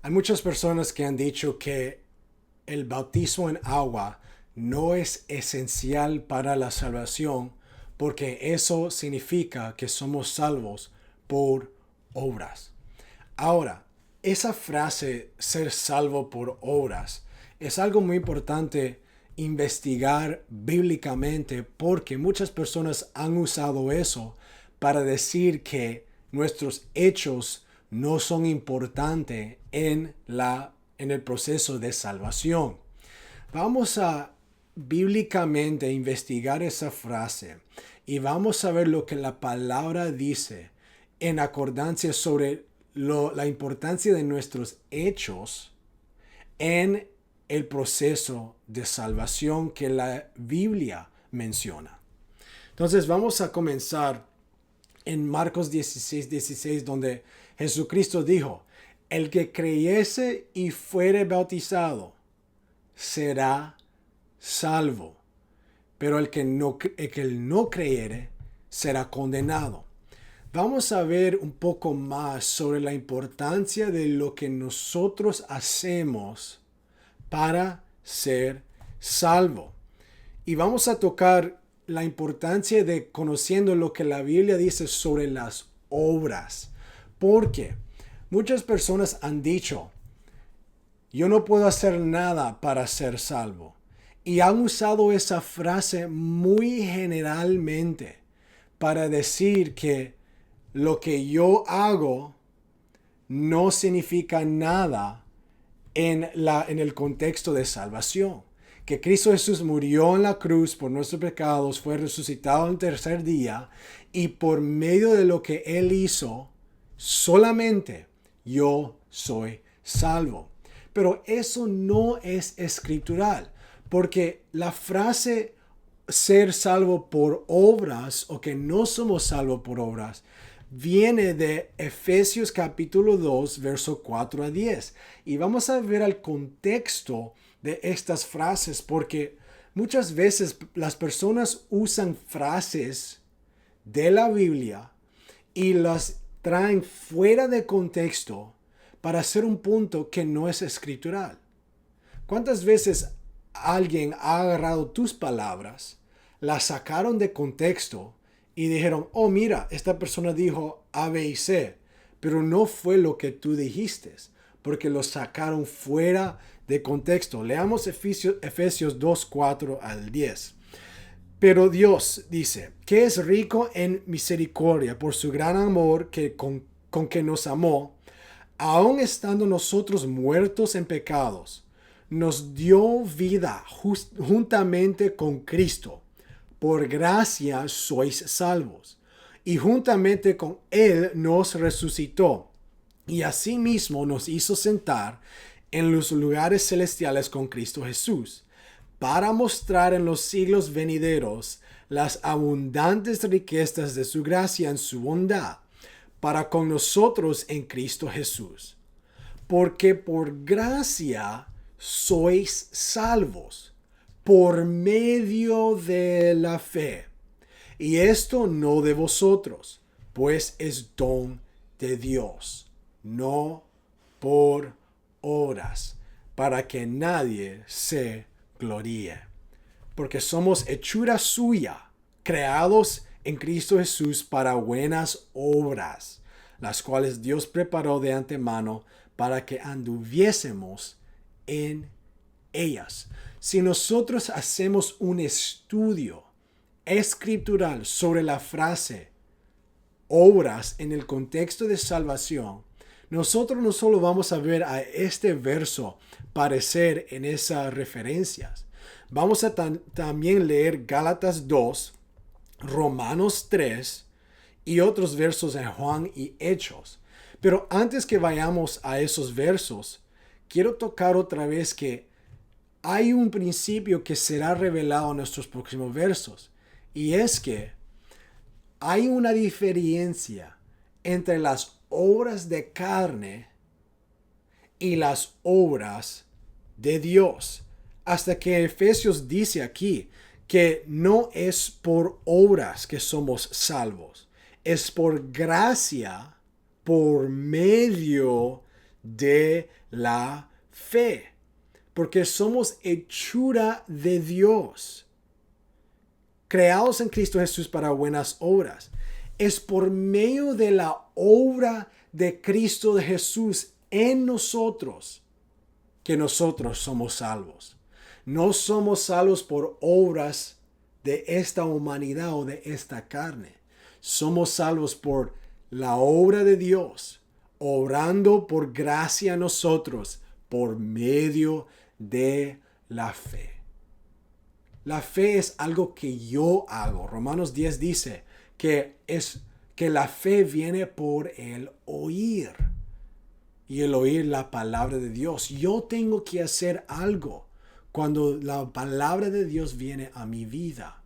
Hay muchas personas que han dicho que el bautismo en agua no es esencial para la salvación porque eso significa que somos salvos por obras. Ahora, esa frase, ser salvo por obras, es algo muy importante investigar bíblicamente porque muchas personas han usado eso para decir que nuestros hechos no son importantes en el proceso de salvación. Vamos a bíblicamente investigar esa frase y vamos a ver lo que la palabra dice en acordancia sobre la importancia de nuestros hechos en el proceso de salvación que la Biblia menciona. Entonces vamos a comenzar en Marcos 16:16, donde Jesucristo dijo, el que creyese y fuere bautizado será salvo, pero el que no creyere será condenado. Vamos a ver un poco más sobre la importancia de lo que nosotros hacemos para ser salvo. Y vamos a tocar la importancia de conociendo lo que la Biblia dice sobre las obras. Porque muchas personas han dicho, yo no puedo hacer nada para ser salvo. Y han usado esa frase muy generalmente para decir que lo que yo hago no significa nada en el contexto de salvación. Que Cristo Jesús murió en la cruz por nuestros pecados, fue resucitado en el tercer día y por medio de lo que Él hizo, solamente yo soy salvo. Pero eso no es escritural, porque la frase ser salvo por obras o que no somos salvos por obras viene de Efesios capítulo 2, verso 4 a 10. Y vamos a ver el contexto de estas frases porque muchas veces las personas usan frases de la Biblia y las traen fuera de contexto para hacer un punto que no es escritural. ¿Cuántas veces alguien ha agarrado tus palabras, las sacaron de contexto y dijeron, oh mira, esta persona dijo A, B y C, pero no fue lo que tú dijiste, porque lo sacaron fuera de contexto? Leamos Efesios 2, 4 al 10. Pero Dios dice, que es rico en misericordia por su gran amor con que nos amó, aun estando nosotros muertos en pecados, nos dio vida juntamente con Cristo. Por gracia sois salvos. Y juntamente con Él nos resucitó. Y asimismo nos hizo sentar en los lugares celestiales con Cristo Jesús, para mostrar en los siglos venideros las abundantes riquezas de su gracia en su bondad, para con nosotros en Cristo Jesús. Porque por gracia sois salvos, por medio de la fe. Y esto no de vosotros, pues es don de Dios, no por obras, para que nadie se gloríe. Porque somos hechura suya, creados en Cristo Jesús para buenas obras, las cuales Dios preparó de antemano para que anduviésemos en ellas. Si nosotros hacemos un estudio escritural sobre la frase obras en el contexto de salvación, nosotros no solo vamos a ver a este verso parecer en esas referencias, vamos a también leer Gálatas 2, Romanos 3 y otros versos en Juan y Hechos. Pero antes que vayamos a esos versos, quiero tocar otra vez que hay un principio que será revelado en nuestros próximos versos. Y es que hay una diferencia entre las obras de carne y las obras de Dios. Hasta que Efesios dice aquí que no es por obras que somos salvos, es por gracia, por medio de la fe. Porque somos hechura de Dios, creados en Cristo Jesús para buenas obras. Es por medio de la obra de Cristo de Jesús en nosotros que nosotros somos salvos. No somos salvos por obras de esta humanidad o de esta carne. Somos salvos por la obra de Dios, obrando por gracia a nosotros por medio de la fe. La fe es algo que yo hago. Romanos 10 dice que la fe viene por el oír. Y el oír la palabra de Dios. Yo tengo que hacer algo cuando la palabra de Dios viene a mi vida.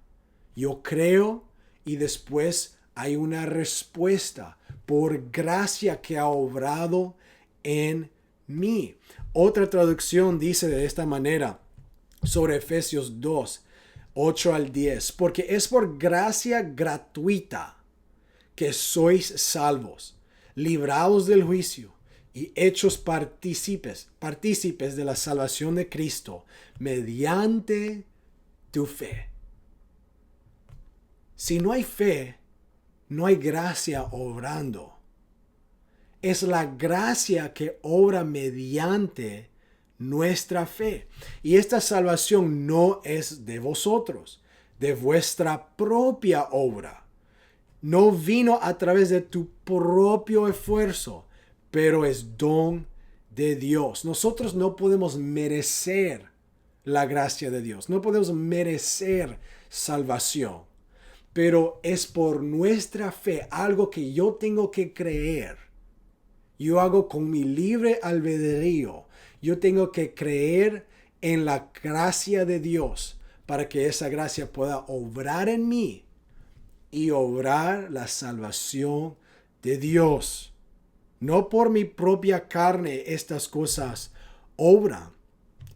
Yo creo y después hay una respuesta por gracia que ha obrado en mí. Otra traducción dice de esta manera sobre Efesios 2, 8 al 10. Porque es por gracia gratuita que sois salvos, librados del juicio y hechos partícipes de la salvación de Cristo mediante tu fe. Si no hay fe, no hay gracia obrando. Es la gracia que obra mediante nuestra fe. Y esta salvación no es de vosotros, de vuestra propia obra. No vino a través de tu propio esfuerzo, pero es don de Dios. Nosotros no podemos merecer la gracia de Dios. No podemos merecer salvación. Pero es por nuestra fe, algo que yo tengo que creer. Yo hago con mi libre albedrío. Yo tengo que creer en la gracia de Dios para que esa gracia pueda obrar en mí y obrar la salvación de Dios. No por mi propia carne estas cosas obran,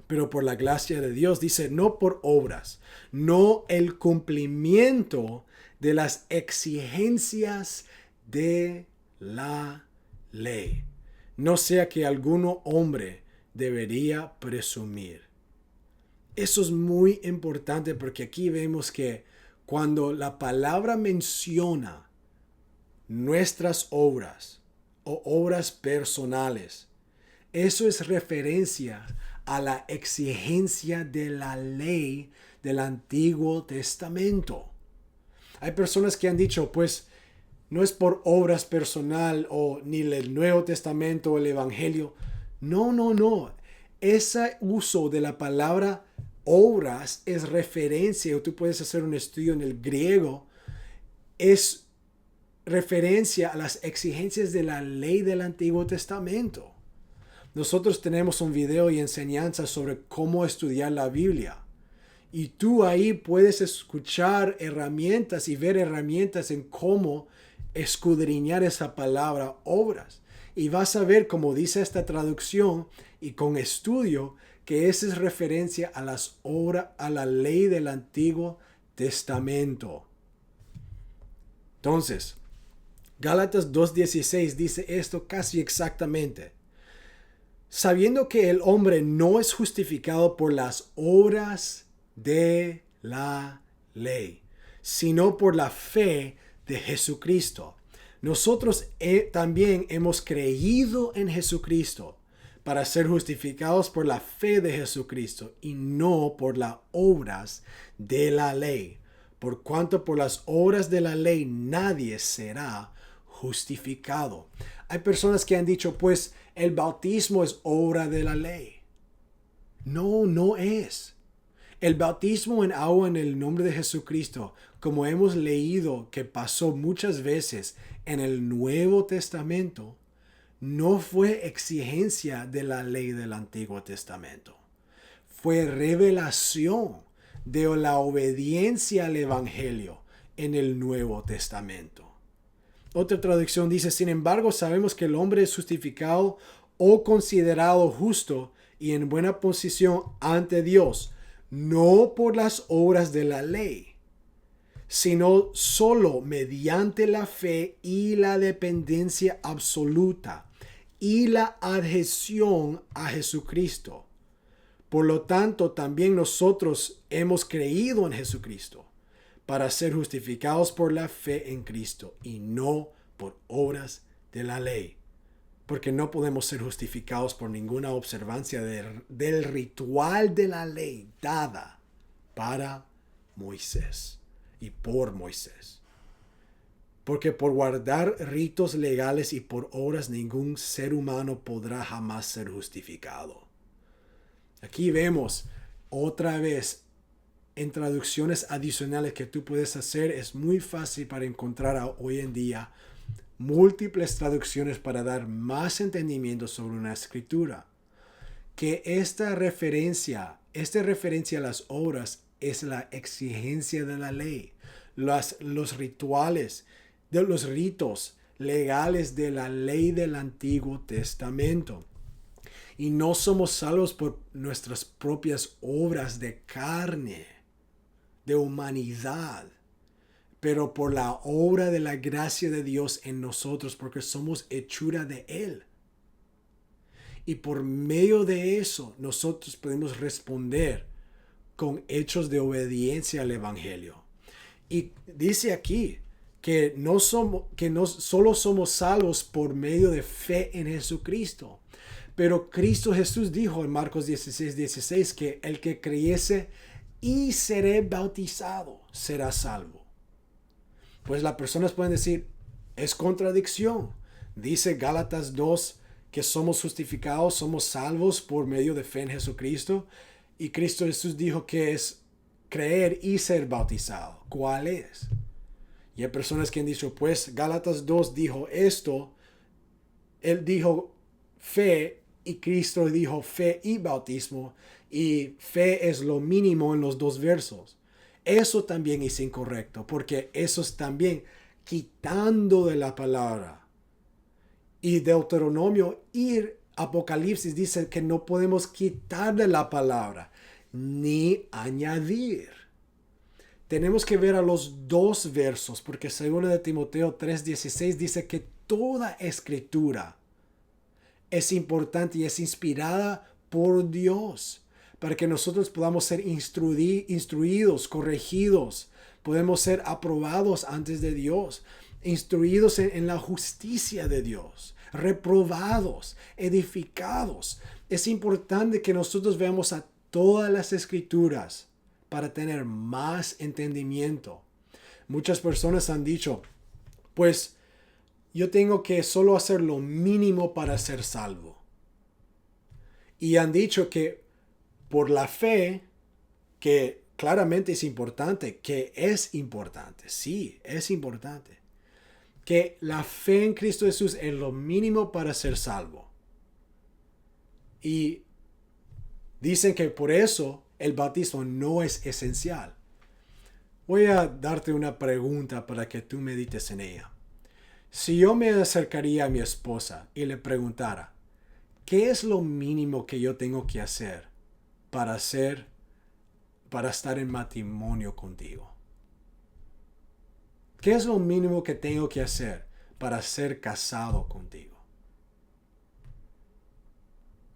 pero por la gracia de Dios. Dice, no por obras, no el cumplimiento de las exigencias de la ley. No sea que algún hombre debería presumir. Eso es muy importante porque aquí vemos que cuando la palabra menciona nuestras obras o obras personales, eso es referencia a la exigencia de la ley del Antiguo Testamento. Hay personas que han dicho, pues, no es por obras personal o ni el Nuevo Testamento o el Evangelio. No. Ese uso de la palabra obras es referencia, o tú puedes hacer un estudio en el griego, es referencia a las exigencias de la ley del Antiguo Testamento. Nosotros tenemos un video y enseñanza sobre cómo estudiar la Biblia. Y tú ahí puedes escuchar herramientas y ver herramientas en cómo escudriñar esa palabra obras. Y vas a ver, como dice esta traducción y con estudio, que esa es referencia a las obras, a la ley del Antiguo Testamento. Entonces, Gálatas 2:16 dice esto casi exactamente. Sabiendo que el hombre no es justificado por las obras de la ley, sino por la fe de Jesucristo. Nosotros también hemos creído en Jesucristo para ser justificados por la fe de Jesucristo y no por las obras de la ley. Por cuanto por las obras de la ley nadie será justificado. Hay personas que han dicho, pues el bautismo es obra de la ley. No es. El bautismo en agua en el nombre de Jesucristo, como hemos leído que pasó muchas veces en el Nuevo Testamento, no fue exigencia de la ley del Antiguo Testamento. Fue revelación de la obediencia al Evangelio en el Nuevo Testamento. Otra traducción dice, sin embargo, sabemos que el hombre es justificado o considerado justo y en buena posición ante Dios, no por las obras de la ley, sino solo mediante la fe y la dependencia absoluta y la adhesión a Jesucristo. Por lo tanto, también nosotros hemos creído en Jesucristo para ser justificados por la fe en Cristo y no por obras de la ley. Porque no podemos ser justificados por ninguna observancia del ritual de la ley dada para Moisés y por Moisés. Porque por guardar ritos legales y por obras ningún ser humano podrá jamás ser justificado. Aquí vemos otra vez en traducciones adicionales que tú puedes hacer. Es muy fácil para encontrar hoy en día múltiples traducciones para dar más entendimiento sobre una escritura. Que esta referencia a las obras es la exigencia de la ley. Los rituales, de los ritos legales de la ley del Antiguo Testamento. Y no somos salvos por nuestras propias obras de carne, de humanidad, pero por la obra de la gracia de Dios en nosotros, porque somos hechura de Él. Y por medio de eso, nosotros podemos responder con hechos de obediencia al Evangelio. Y dice aquí que no solo somos salvos por medio de fe en Jesucristo. Pero Cristo Jesús dijo en Marcos 16:16 que el que creyese y seré bautizado será salvo. Pues las personas pueden decir, es contradicción. Dice Gálatas 2 que somos justificados, somos salvos por medio de fe en Jesucristo. Y Cristo Jesús dijo que es creer y ser bautizado. ¿Cuál es? Y hay personas que han dicho, pues Gálatas 2 dijo esto. Él dijo fe y Cristo dijo fe y bautismo. Y fe es lo mínimo en los dos versos. Eso también es incorrecto, porque eso es también quitando de la palabra. Y Deuteronomio y Apocalipsis dicen que no podemos quitar de la palabra ni añadir. Tenemos que ver a los dos versos, porque según de Timoteo 3:16 dice que toda escritura es importante y es inspirada por Dios, para que nosotros podamos ser instruidos, corregidos, podemos ser aprobados antes de Dios, instruidos en la justicia de Dios, reprobados, edificados. Es importante que nosotros veamos a todas las escrituras para tener más entendimiento. Muchas personas han dicho, pues yo tengo que solo hacer lo mínimo para ser salvo. Y han dicho que por la fe, que claramente es importante, sí, es importante, que la fe en Cristo Jesús es lo mínimo para ser salvo. Y dicen que por eso el bautismo no es esencial. Voy a darte una pregunta para que tú medites en ella. Si yo me acercaría a mi esposa y le preguntara, ¿qué es lo mínimo que yo tengo que hacer para estar en matrimonio contigo? ¿Qué es lo mínimo que tengo que hacer para ser casado contigo?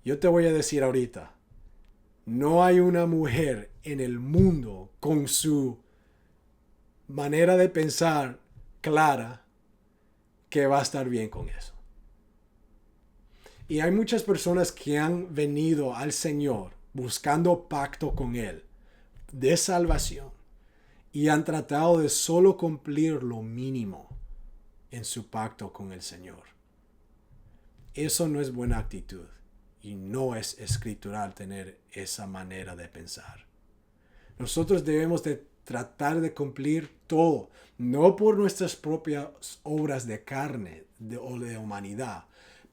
Yo te voy a decir ahorita, no hay una mujer en el mundo con su manera de pensar clara que va a estar bien con eso. Y hay muchas personas que han venido al Señor buscando pacto con Él de salvación y han tratado de solo cumplir lo mínimo en su pacto con el Señor. Eso no es buena actitud y no es escritural tener esa manera de pensar. Nosotros debemos de tratar de cumplir todo, no por nuestras propias obras de carne o de humanidad,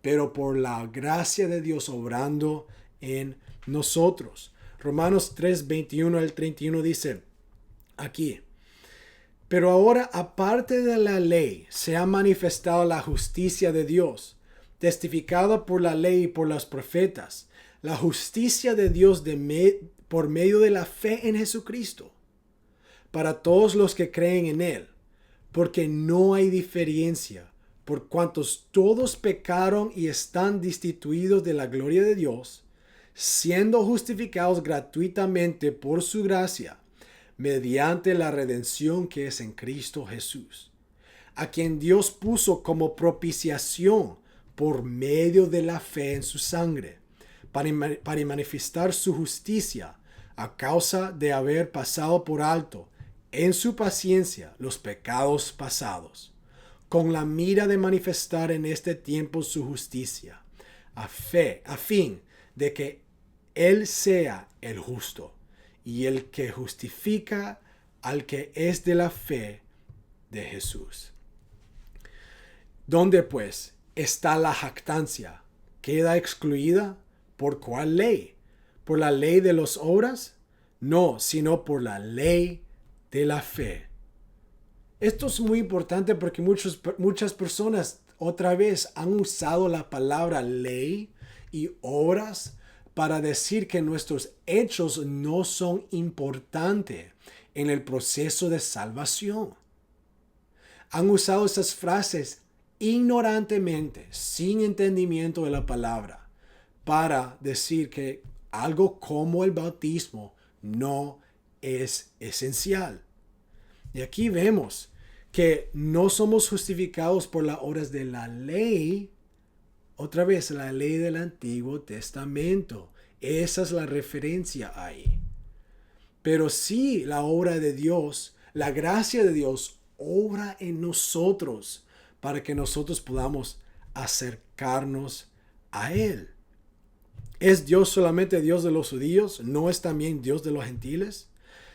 pero por la gracia de Dios obrando en nosotros. Romanos 3:21 al 31 dice aquí, pero ahora aparte de la ley se ha manifestado la justicia de Dios, testificada por la ley y por los profetas, la justicia de Dios por medio de la fe en Jesucristo, para todos los que creen en Él, porque no hay diferencia, por cuantos todos pecaron y están destituidos de la gloria de Dios, siendo justificados gratuitamente por su gracia, mediante la redención que es en Cristo Jesús, a quien Dios puso como propiciación por medio de la fe en su sangre, para manifestar su justicia a causa de haber pasado por alto en su paciencia los pecados pasados, con la mira de manifestar en este tiempo su justicia, a fin de que Él sea el justo y el que justifica al que es de la fe de Jesús. ¿Dónde pues está la jactancia? ¿Queda excluida? ¿Por cuál ley? ¿Por la ley de las obras? No, sino por la ley de la fe. Esto es muy importante porque muchas personas otra vez han usado la palabra ley y obras para decir que nuestros hechos no son importantes en el proceso de salvación. Han usado esas frases ignorantemente, sin entendimiento de la palabra, para decir que algo como el bautismo no es esencial. Y aquí vemos que no somos justificados por las obras de la ley. Otra vez, la ley del Antiguo Testamento. Esa es la referencia ahí. Pero sí, la obra de Dios, la gracia de Dios, obra en nosotros para que nosotros podamos acercarnos a Él. ¿Es Dios solamente Dios de los judíos? ¿No es también Dios de los gentiles?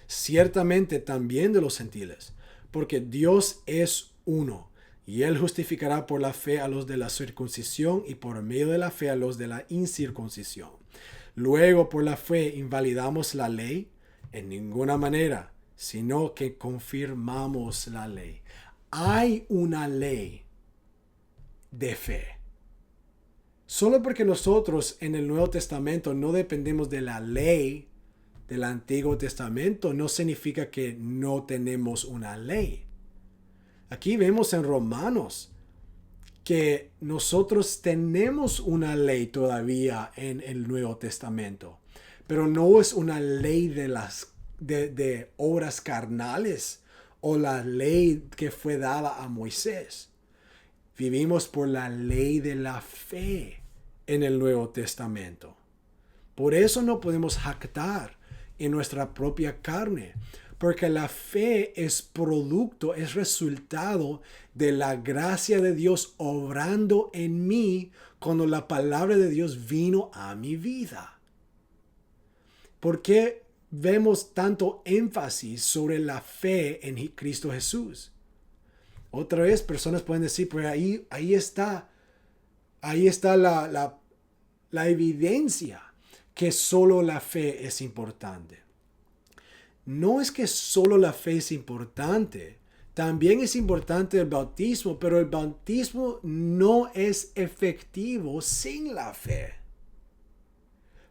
Ciertamente también de los gentiles, porque Dios es uno, y Él justificará por la fe a los de la circuncisión y por medio de la fe a los de la incircuncisión. Luego, por la fe, ¿invalidamos la ley? En ninguna manera, sino que confirmamos la ley. Hay una ley de fe. Solo porque nosotros en el Nuevo Testamento no dependemos de la ley del Antiguo Testamento, no significa que no tenemos una ley. Aquí vemos en Romanos que nosotros tenemos una ley todavía en el Nuevo Testamento, pero no es una ley de obras carnales o la ley que fue dada a Moisés. Vivimos por la ley de la fe en el Nuevo Testamento. Por eso no podemos jactar en nuestra propia carne, porque la fe es producto, es resultado de la gracia de Dios obrando en mí cuando la palabra de Dios vino a mi vida. ¿Por qué vemos tanto énfasis sobre la fe en Cristo Jesús? Otra vez, personas pueden decir, pues ahí está la evidencia que solo la fe es importante. No es que solo la fe es importante, también es importante el bautismo, pero el bautismo no es efectivo sin la fe.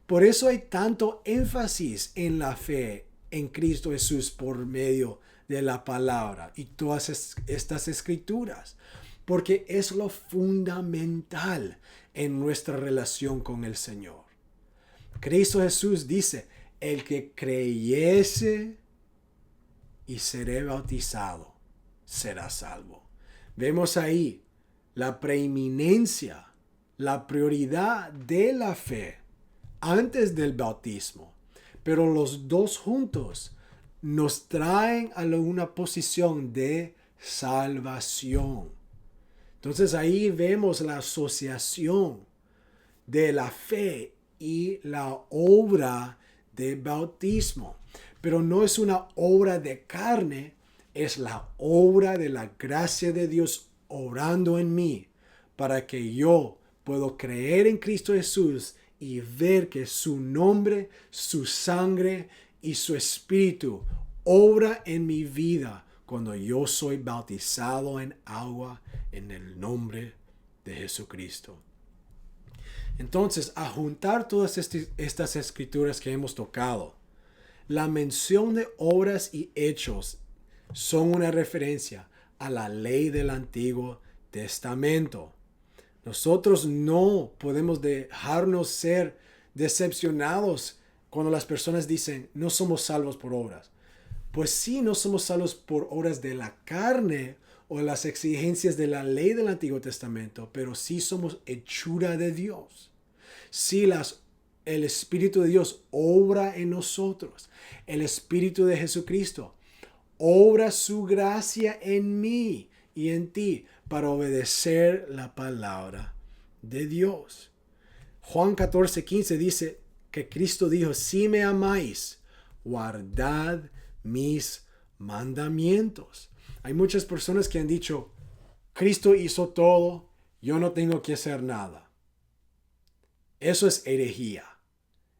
Por eso hay tanto énfasis en la fe en Cristo Jesús por medio de la palabra y todas estas escrituras, porque es lo fundamental en nuestra relación con el Señor. Cristo Jesús dice, el que creyese y seré bautizado será salvo. Vemos ahí la preeminencia, la prioridad de la fe antes del bautismo, pero los dos juntos nos traen a una posición de salvación. Entonces ahí vemos la asociación de la fe y la obra de bautismo. Pero no es una obra de carne, es la obra de la gracia de Dios obrando en mí para que yo pueda creer en Cristo Jesús y ver que su nombre, su sangre y su espíritu obra en mi vida cuando yo soy bautizado en agua en el nombre de Jesucristo. Entonces, a juntar todas estas escrituras que hemos tocado, la mención de obras y hechos son una referencia a la ley del Antiguo Testamento. Nosotros no podemos dejarnos ser decepcionados cuando las personas dicen, no somos salvos por obras. Pues sí, no somos salvos por obras de la carne o las exigencias de la ley del Antiguo Testamento, pero sí somos hechura de Dios. Sí, el Espíritu de Dios obra en nosotros. El Espíritu de Jesucristo obra su gracia en mí y en ti para obedecer la palabra de Dios. Juan 14:15 dice que Cristo dijo, si me amáis, guardad mis mandamientos. Hay muchas personas que han dicho, Cristo hizo todo, yo no tengo que hacer nada. Eso es herejía.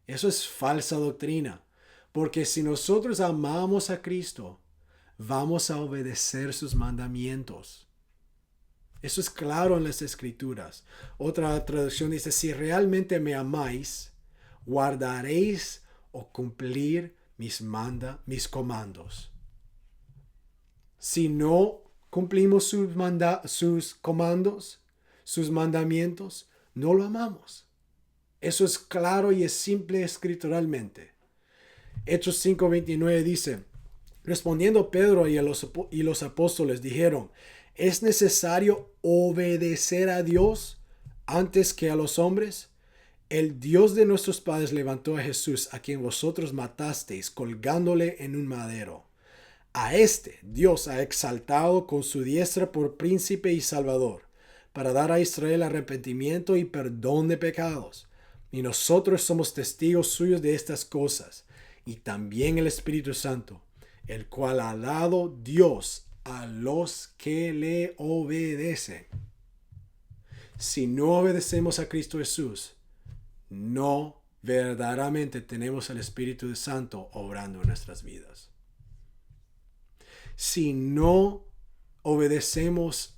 Eso es falsa doctrina. Porque si nosotros amamos a Cristo, vamos a obedecer sus mandamientos. Eso es claro en las Escrituras. Otra traducción dice, si realmente me amáis, guardaréis o cumplir mis comandos. Si no cumplimos sus comandos, sus mandamientos, no lo amamos. Eso es claro y es simple escrituralmente. Hechos 5:29 dice, respondiendo Pedro y los apóstoles dijeron, ¿es necesario obedecer a Dios antes que a los hombres? El Dios de nuestros padres levantó a Jesús, a quien vosotros matasteis, colgándole en un madero. A este Dios ha exaltado con su diestra por príncipe y salvador, para dar a Israel arrepentimiento y perdón de pecados. Y nosotros somos testigos suyos de estas cosas, y también el Espíritu Santo, el cual ha dado Dios a los que le obedecen. Si no obedecemos a Cristo Jesús, no verdaderamente tenemos el Espíritu Santo obrando en nuestras vidas. Si no obedecemos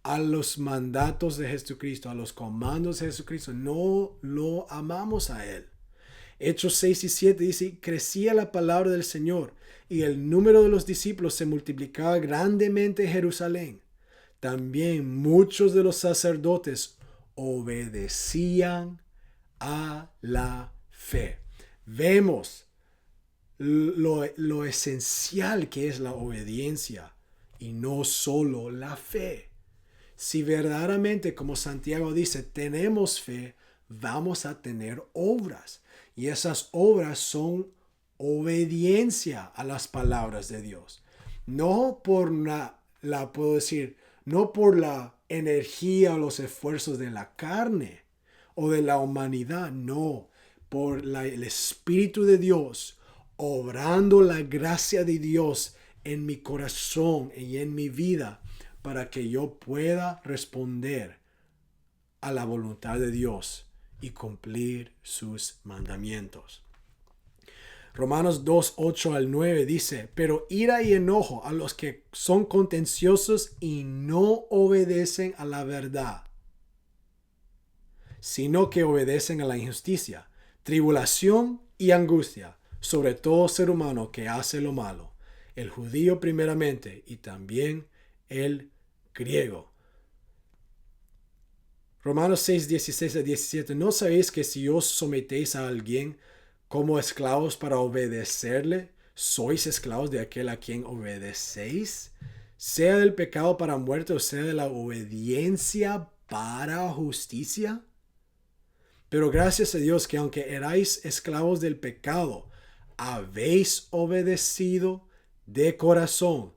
a los mandatos de Jesucristo, a los comandos de Jesucristo, no lo amamos a Él. Hechos 6:7 dice, crecía la palabra del Señor y el número de los discípulos se multiplicaba grandemente en Jerusalén. También muchos de los sacerdotes obedecían a la fe. Vemos lo esencial que es la obediencia y no solo la fe. Si verdaderamente, como Santiago dice, tenemos fe, vamos a tener obras. Y esas obras son obediencia a las palabras de Dios. No por puedo decir, no por la energía o los esfuerzos de la carne o de la humanidad, no, por el Espíritu de Dios, obrando la gracia de Dios en mi corazón y en mi vida para que yo pueda responder a la voluntad de Dios y cumplir sus mandamientos. Romanos 2:8-9 dice, pero ira y enojo a los que son contenciosos y no obedecen a la verdad, sino que obedecen a la injusticia, tribulación y angustia sobre todo ser humano que hace lo malo, el judío primeramente y también el griego. Romanos 6:16-17, ¿no sabéis que si os sometéis a alguien como esclavos para obedecerle, sois esclavos de aquel a quien obedecéis? Sea del pecado para muerte o sea de la obediencia para justicia. Pero gracias a Dios que aunque erais esclavos del pecado, habéis obedecido de corazón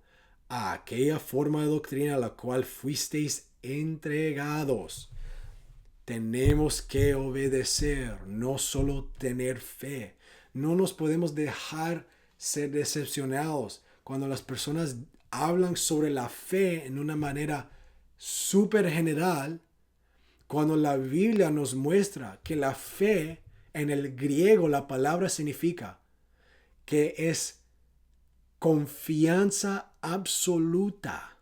a aquella forma de doctrina a la cual fuisteis entregados. Tenemos que obedecer, no solo tener fe. No nos podemos dejar ser decepcionados cuando las personas hablan sobre la fe en una manera súper general, cuando la Biblia nos muestra que la fe en el griego, la palabra significa que es confianza absoluta,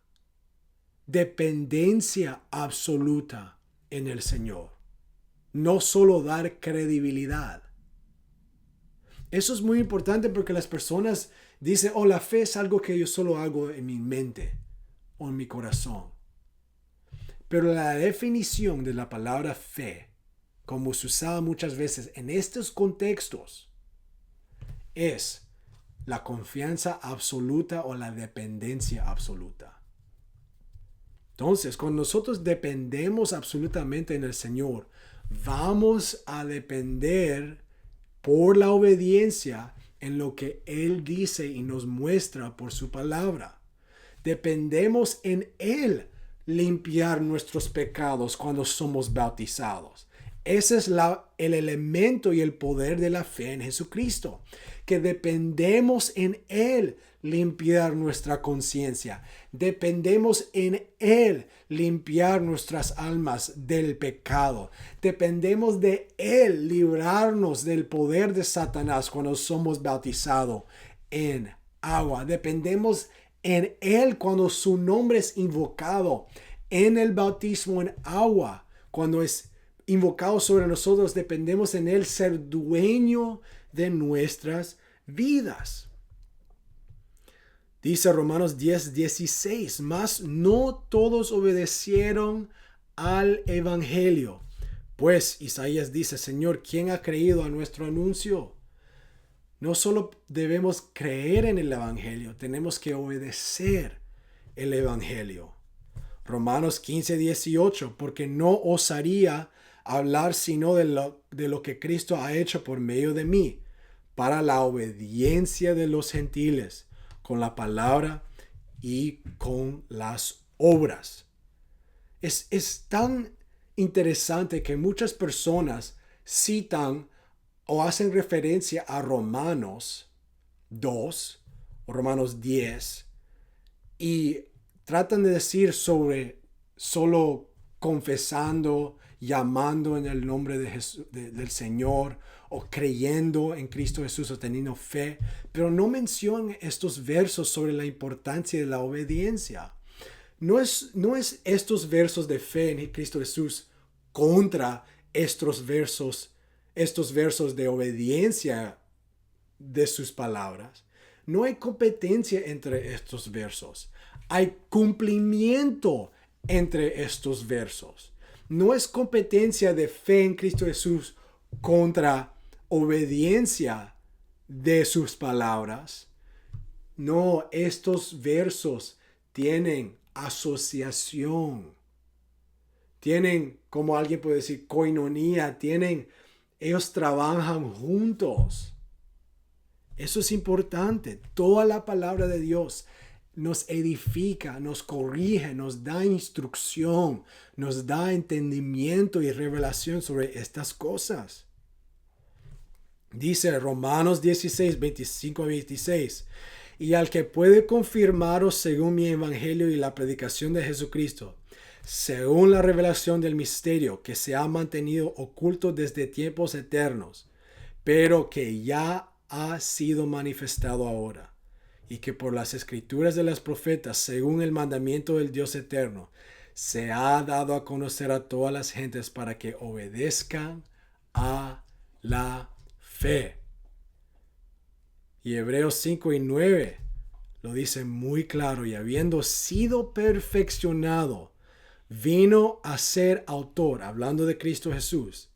dependencia absoluta en el Señor, no solo dar credibilidad. Eso es muy importante porque las personas dicen, la fe es algo que yo solo hago en mi mente o en mi corazón. Pero la definición de la palabra fe, como se usaba muchas veces en estos contextos, es la confianza absoluta o la dependencia absoluta. Entonces, cuando nosotros dependemos absolutamente en el Señor, vamos a depender por la obediencia en lo que Él dice y nos muestra por su palabra. Dependemos en Él limpiar nuestros pecados cuando somos bautizados. Ese es el elemento y el poder de la fe en Jesucristo, que dependemos en Él limpiar nuestra conciencia. Dependemos en Él limpiar nuestras almas del pecado. Dependemos de Él librarnos del poder de Satanás cuando somos bautizados en agua. Dependemos en Él cuando su nombre es invocado en el bautismo en agua. Cuando es invocado sobre nosotros, dependemos en Él ser dueño de nuestras vidas. Dice Romanos 10:16, mas no todos obedecieron al evangelio. Pues Isaías dice, Señor, ¿quién ha creído a nuestro anuncio? No solo debemos creer en el evangelio, tenemos que obedecer el evangelio. Romanos 15:18, porque no osaría hablar sino de lo que Cristo ha hecho por medio de mí, para la obediencia de los gentiles, con la palabra y con las obras. Es tan interesante que muchas personas citan o hacen referencia a Romanos 2 o Romanos 10 y tratan de decir sobre solo confesando, llamando en el nombre de del Señor o creyendo en Cristo Jesús o teniendo fe, pero no mencionan estos versos sobre la importancia de la obediencia. No es estos versos de fe en Cristo Jesús contra estos versos de obediencia de sus palabras. No hay competencia entre estos versos. Hay cumplimiento entre estos versos. No es competencia de fe en Cristo Jesús contra obediencia de sus palabras. No, estos versos tienen asociación. Tienen, como alguien puede decir, koinonía. Ellos trabajan juntos. Eso es importante. Toda la palabra de Dios nos edifica, nos corrige, nos da instrucción, nos da entendimiento y revelación sobre estas cosas. Dice Romanos 16, 25 a 26. Y al que puede confirmaros según mi evangelio y la predicación de Jesucristo, según la revelación del misterio que se ha mantenido oculto desde tiempos eternos, pero que ya ha sido manifestado ahora, y que por las escrituras de los profetas, según el mandamiento del Dios eterno, se ha dado a conocer a todas las gentes para que obedezcan a la fe. Y Hebreos 5:9 lo dice muy claro, y habiendo sido perfeccionado, vino a ser autor, hablando de Cristo Jesús,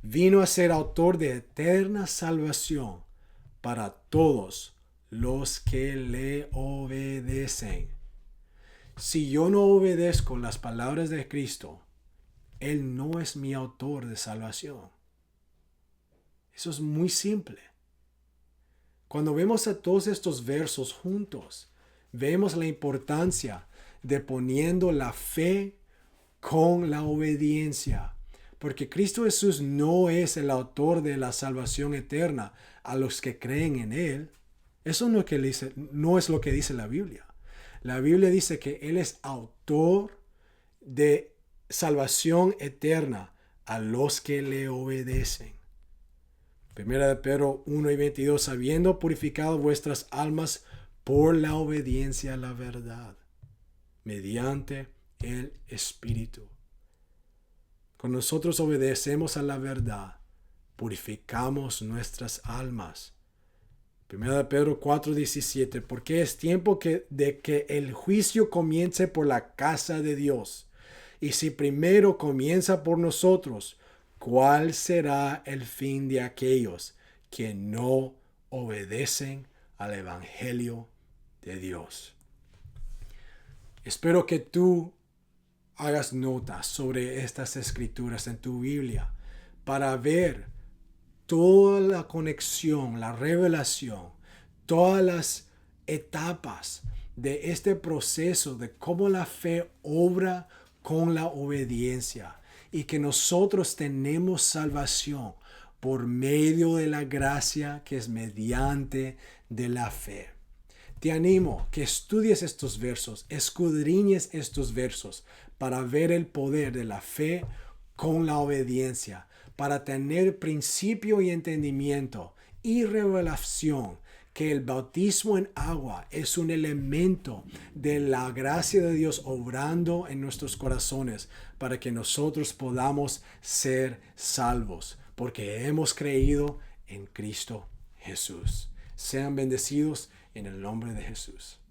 vino a ser autor de eterna salvación para todos los que le obedecen. Si yo no obedezco las palabras de Cristo, Él no es mi autor de salvación. Eso es muy simple. Cuando vemos a todos estos versos juntos, vemos la importancia de poniendo la fe con la obediencia. Porque Cristo Jesús no es el autor de la salvación eterna a los que creen en Él. Eso no es lo que dice la Biblia. La Biblia dice que Él es autor de salvación eterna a los que le obedecen. Primera de Pedro 1:22, habiendo purificado vuestras almas por la obediencia a la verdad, mediante el Espíritu. Cuando nosotros obedecemos a la verdad, purificamos nuestras almas. Primera de Pedro 4:17, porque es tiempo de que el juicio comience por la casa de Dios. Y si primero comienza por nosotros, ¿cuál será el fin de aquellos que no obedecen al Evangelio de Dios? Espero que tú hagas notas sobre estas escrituras en tu Biblia para ver toda la conexión, la revelación, todas las etapas de este proceso de cómo la fe obra con la obediencia y que nosotros tenemos salvación por medio de la gracia que es mediante de la fe. Te animo que estudies estos versos, escudriñes estos versos para ver el poder de la fe con la obediencia, para tener principio y entendimiento y revelación que el bautismo en agua es un elemento de la gracia de Dios obrando en nuestros corazones para que nosotros podamos ser salvos, porque hemos creído en Cristo Jesús. Sean bendecidos en el nombre de Jesús.